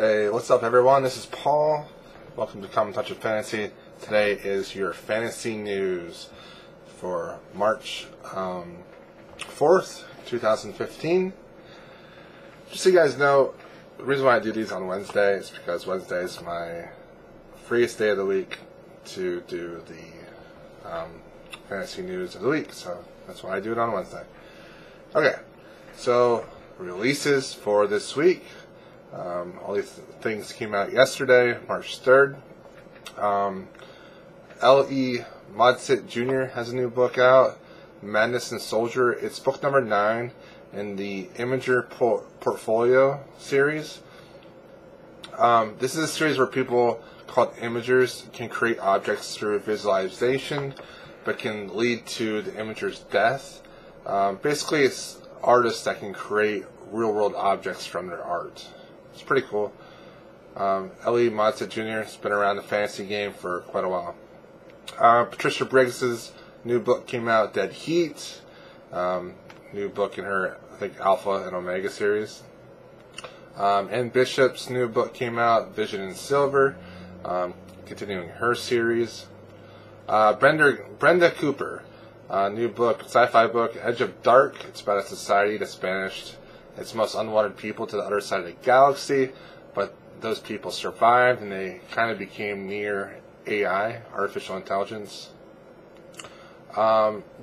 Hey, what's up everyone? This is Paul. Welcome to Common Touch of Fantasy. Today is your fantasy news for March 4th, 2015. Just so you guys know, the reason why I do these on Wednesday is because Wednesday is my freest day of the week to do the fantasy news of the week. So that's why I do it on Wednesday. Okay, so releases for this week. All these things came out yesterday, March 3rd. L.E. Modsit Jr. has a new book out, Madness and Soldier. It's book number 9 in the Imager Portfolio series. This is a series where people called Imagers can create objects through visualization, but can lead to the Imager's death. Basically, it's artists that can create real-world objects from their art. It's pretty cool. L.E. Modsit Jr. has been around the fantasy game for quite a while. Patricia Briggs's new book came out, Dead Heat. New book in her, I think, Alpha and Omega series. Ann Bishop's new book came out, Vision in Silver, continuing her series. Brenda Cooper, new book, sci-fi book, Edge of Dark. It's about a society that's banished its most unwanted people to the other side of the galaxy, but those people survived and they kind of became near AI, artificial intelligence.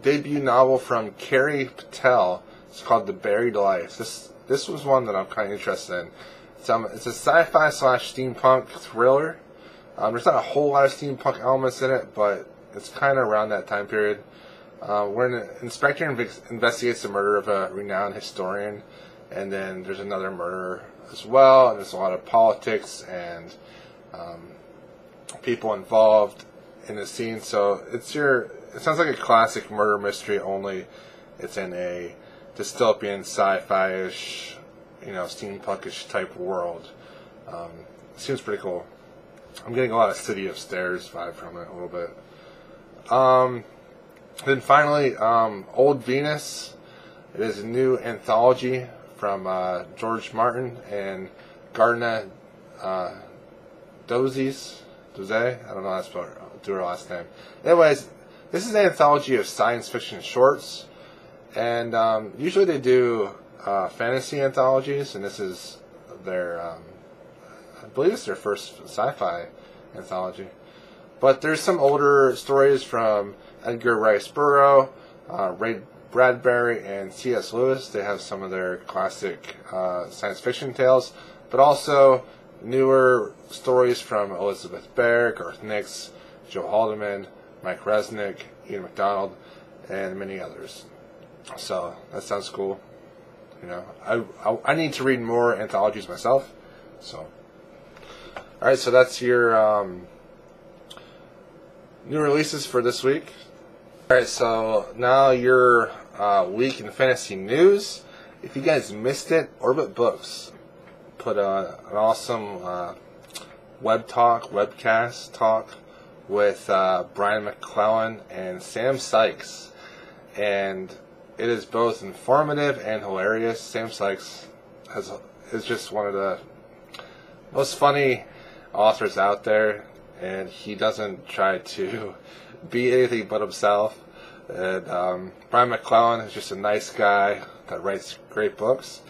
Debut novel from Carrie Patel. It's called The Buried Life. This was one that I'm kind of interested in. It's a sci-fi / steampunk thriller. There's not a whole lot of steampunk elements in it, but it's kind of around that time period. Where an inspector investigates the murder of a renowned historian, and then there's another murder as well, and there's a lot of politics and people involved in the scene. So it sounds like a classic murder mystery, only it's in a dystopian, sci-fi-ish, steampunkish type world. Seems pretty cool. I'm getting a lot of City of Stairs vibe from it a little bit. Then finally, Old Venus. It is a new anthology from George Martin and Gardner Doze. I don't know how to do her last name. Anyways, this is an anthology of science fiction shorts, and usually they do fantasy anthologies, and this is their, I believe it's their first sci-fi anthology. But there's some older stories from Edgar Rice Burroughs, Ray Bradbury, and C.S. Lewis. They have some of their classic science fiction tales, but also newer stories from Elizabeth Bear, Garth Nix, Joe Haldeman, Mike Resnick, Ian MacDonald, and many others. So that sounds cool. I need to read more anthologies myself. So, all right. So that's your new releases for this week. Alright, so now your week in fantasy news. If you guys missed it, Orbit Books put an awesome webcast talk with Brian McClellan and Sam Sykes. And it is both informative and hilarious. Sam Sykes is just one of the most funny authors out there, and he doesn't try to be anything but himself. And Brian McClellan is just a nice guy that writes great books.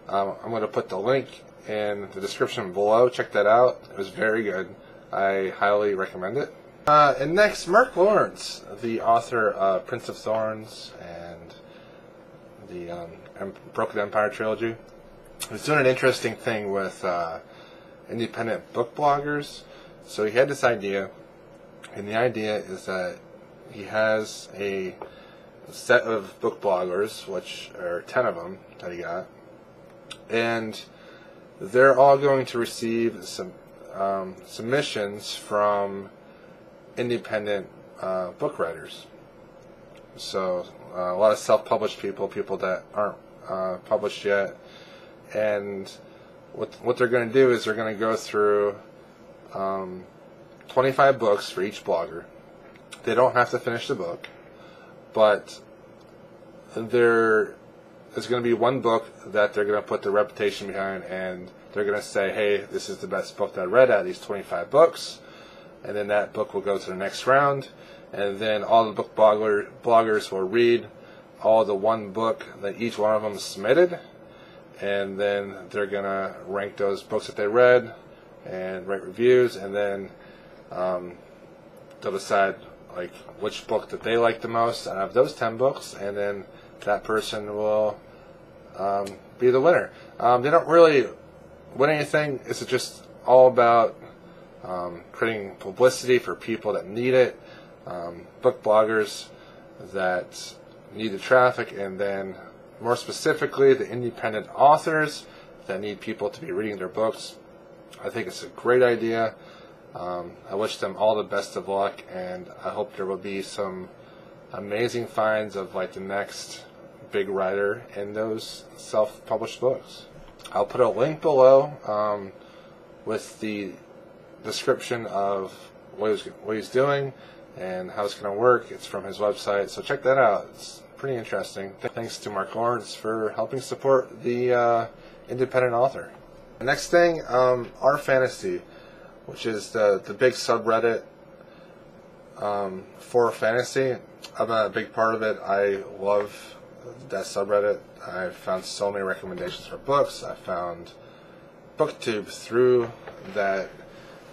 I'm going to put the link in the description below. Check that out. It was very good. I highly recommend it. And next, Mark Lawrence, the author of Prince of Thorns and the Broken Empire trilogy, is doing an interesting thing with independent book bloggers. So he had this idea, and the idea is that he has a set of book bloggers, which are 10 of them that he got, and they're all going to receive some submissions from independent book writers. So a lot of self-published people that aren't published yet, and what they're going to do is they're going to go through 25 books for each blogger. They don't have to finish the book, but there is going to be one book that they're going to put their reputation behind, and they're going to say, hey, this is the best book that I read out of these 25 books. And then that book will go to the next round. And then all the book bloggers will read all the one book that each one of them submitted. And then they're going to rank those books that they read and write reviews. And then they'll decide like which book that they like the most out of those 10 books. And then that person will be the winner. They don't really win anything. It's just all about creating publicity for people that need it, book bloggers that need the traffic, and then more specifically the independent authors that need people to be reading their books. I think it's a great idea. I wish them all the best of luck, and I hope there will be some amazing finds of like the next big writer in those self-published books. I'll put a link below with the description of what he's doing and how it's going to work. It's from his website, so check that out. It's pretty interesting. Thanks to Mark Lawrence for helping support the independent author. The next thing, R Fantasy, which is the big subreddit for fantasy. I'm a big part of it. I love that subreddit. I've found so many recommendations for books. I found BookTube through that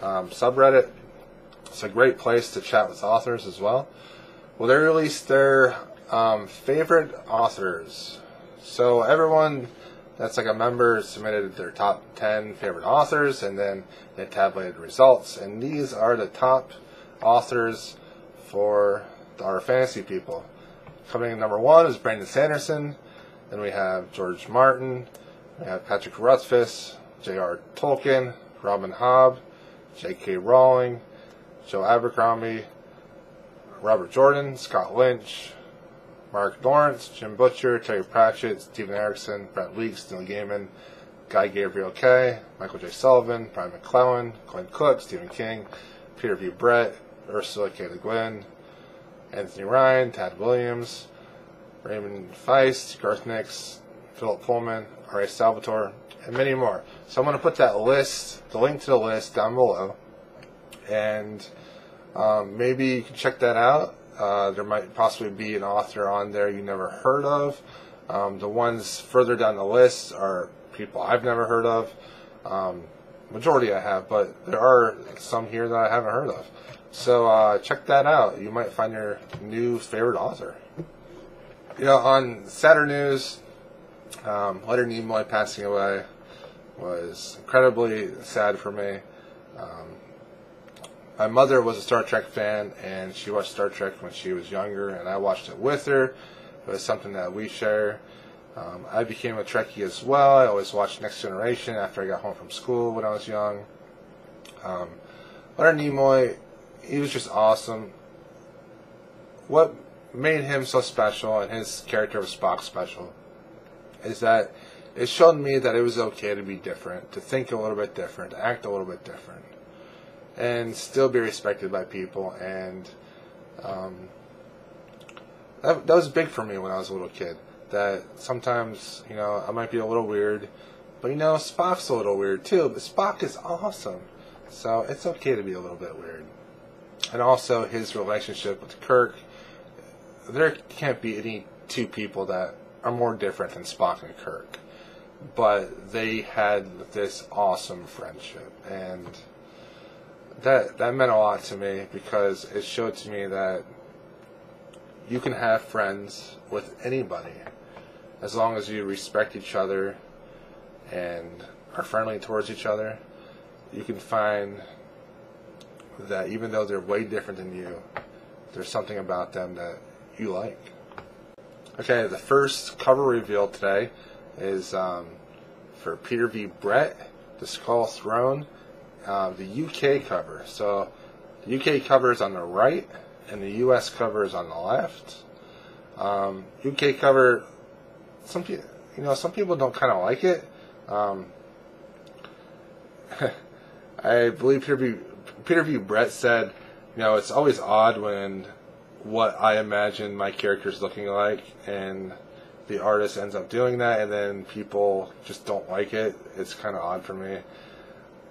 subreddit. It's a great place to chat with authors as well. Well, they released their favorite authors. So everyone that's like a member submitted their top 10 favorite authors, and then they tabulated results. And these are the top authors for our fantasy people. Coming in number 1 is Brandon Sanderson. Then we have George Martin. We have Patrick Rothfuss, J.R. Tolkien, Robin Hobb, J.K. Rowling, Joe Abercrombie, Robert Jordan, Scott Lynch, Mark Lawrence, Jim Butcher, Terry Pratchett, Stephen Erickson, Brent Weeks, Neil Gaiman, Guy Gabriel Kay, Michael J. Sullivan, Brian McClellan, Glenn Cook, Stephen King, Peter V. Brett, Ursula K. Le Guin, Anthony Ryan, Tad Williams, Raymond Feist, Garth Nix, Philip Pullman, R.A. Salvatore, and many more. So I'm going to put that list, the link to the list, down below, and maybe you can check that out. There might possibly be an author on there you never heard of. The ones further down the list are people I've never heard of. Majority I have, but there are some here that I haven't heard of. So check that out. You might find your new favorite author. You know, on Saturn News, Leonard Nimoy passing away was incredibly sad for me. My mother was a Star Trek fan, and she watched Star Trek when she was younger, and I watched it with her. It was something that we share. I became a Trekkie as well. I always watched Next Generation after I got home from school when I was young. Leonard Nimoy, he was just awesome. What made him so special, and his character of Spock special, is that it showed me that it was okay to be different, to think a little bit different, to act a little bit different, and still be respected by people. And that was big for me when I was a little kid. That sometimes, you know, I might be a little weird, but you know, Spock's a little weird too, but Spock is awesome. So it's okay to be a little bit weird. And also his relationship with Kirk. There can't be any two people that are more different than Spock and Kirk. But they had this awesome friendship, and that meant a lot to me, because it showed to me that you can have friends with anybody as long as you respect each other and are friendly towards each other. You can find that even though they're way different than you, there's something about them that you like. Okay, the first cover reveal today is for Peter V. Brett, The Skull Throne, the UK cover. So the UK cover is on the right, and the US cover is on the left. UK cover, some people don't kind of like it. I believe Peter V. Brett said, you know, it's always odd when what I imagine my character's looking like and the artist ends up doing that, and then people just don't like it. It's kind of odd for me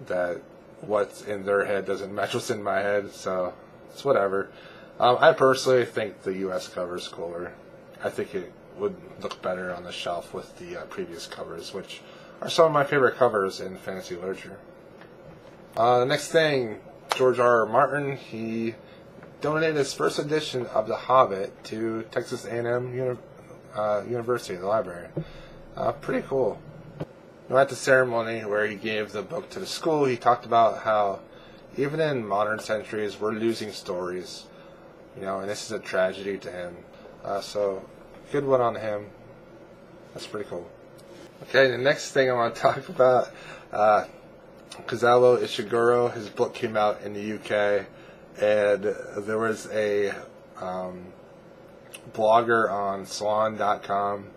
that what's in their head doesn't match what's in my head, so it's whatever. I personally think the U.S. cover is cooler. I think it would look better on the shelf with the previous covers, which are some of my favorite covers in fantasy literature. The next thing, George R. R. Martin, he donated his first edition of The Hobbit to Texas A&M University, the library. Pretty cool. At the ceremony where he gave the book to the school, he talked about how even in modern centuries we're losing stories, and this is a tragedy to him. So good one on him. That's pretty cool. Okay, the next thing I want to talk about, Kazuo Ishiguro, his book came out in the UK, and there was a blogger on salon.com,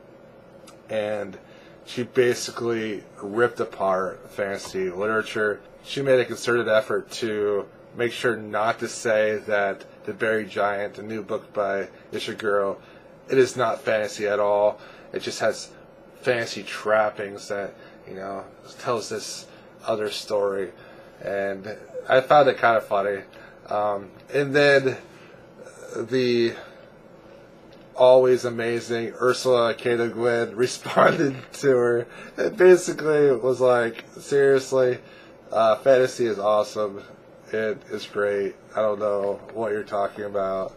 and she basically ripped apart fantasy literature. She made a concerted effort to make sure not to say that The Buried Giant, the new book by Ishiguro, it is not fantasy at all. It just has fantasy trappings that, tells this other story. And I found it kind of funny. And then the always amazing Ursula K. Le Guin responded to her. It basically was like, seriously, fantasy is awesome. It is great. I don't know what you're talking about.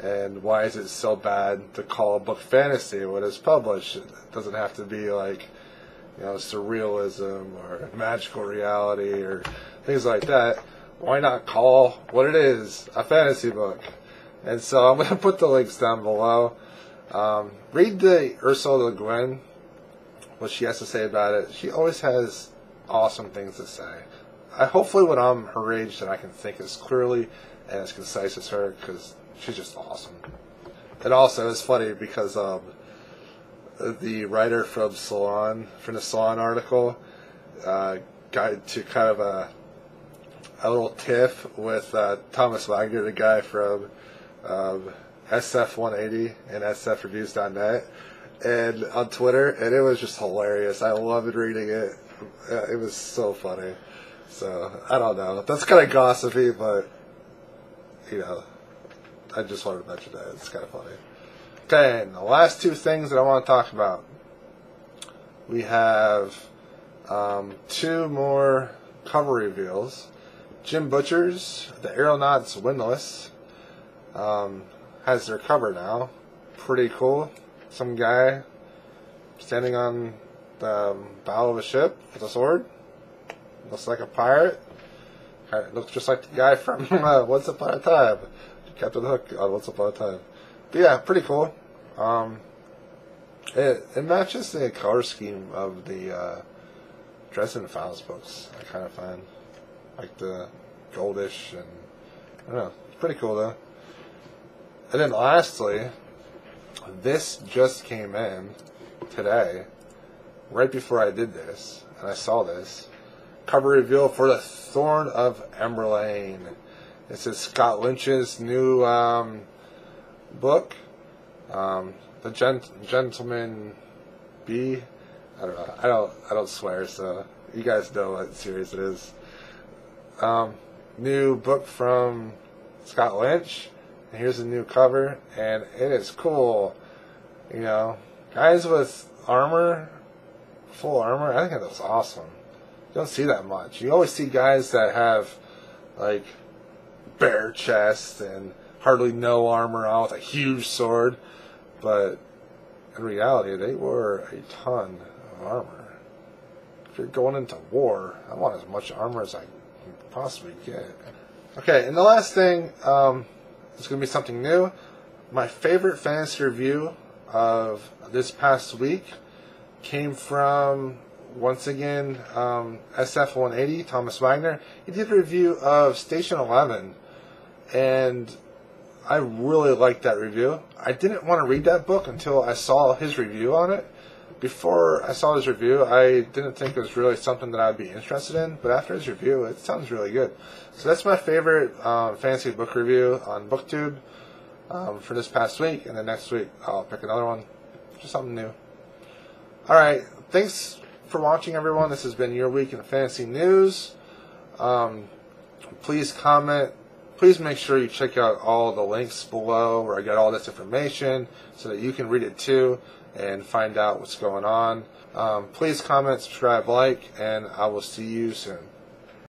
And why is it so bad to call a book fantasy when it's published? It doesn't have to be like, surrealism or magical reality or things like that. Why not call what it is a fantasy book? And so I'm going to put the links down below. Read the Ursula Le Guin, what she has to say about it. She always has awesome things to say. Hopefully when I'm her age that I can think as clearly and as concise as her, because she's just awesome. And also it's funny because the writer from the Salon article, got to kind of a little tiff with Thomas Wagner, the guy from SF180 and SFreviews.net, and on Twitter, and it was just hilarious. I loved reading it. It was so funny. So, I don't know. That's kind of gossipy, but, I just wanted to mention that. It's kind of funny. Okay, and the last two things that I want to talk about. We have 2 more cover reveals. Jim Butcher's The Aeronauts Windlass has their cover now. Pretty cool. Some guy standing on the bow of a ship with a sword. Looks like a pirate. Looks just like the guy from Once Upon a Time. Captain Hook on Once Upon a Time. But yeah, pretty cool. It matches the color scheme of the Dresden Files books, I kind of find. Like the goldish, and I don't know. It's pretty cool though. And then lastly, this just came in today, right before I did this, and I saw this. Cover reveal for The Thorn of Emberlane. This is Scott Lynch's new book. The Gentleman Bee. I don't know. I don't swear, so you guys know what series it is. New book from Scott Lynch. And here's a new cover, and it is cool. Guys with armor, full armor. I think that's awesome. You don't see that much. You always see guys that have like bare chest and hardly no armor on with a huge sword, but in reality, they wore a ton of armor. If you're going into war, I want as much armor as I can possibly get. Okay, and the last thing is going to be something new. My favorite fantasy review of this past week came from, once again, SF180, Thomas Wagner. He did a review of Station 11, and I really liked that review. I didn't want to read that book until I saw his review on it. Before I saw his review, I didn't think it was really something that I'd be interested in, but after his review, it sounds really good. So that's my favorite fantasy book review on BookTube for this past week, and then next week I'll pick another one. Just something new. Alright, thanks for watching, everyone. This has been your week in fantasy news. Please comment. Please make sure you check out all the links below where I got all this information so that you can read it too and find out what's going on. Please comment, subscribe, like, and I will see you soon.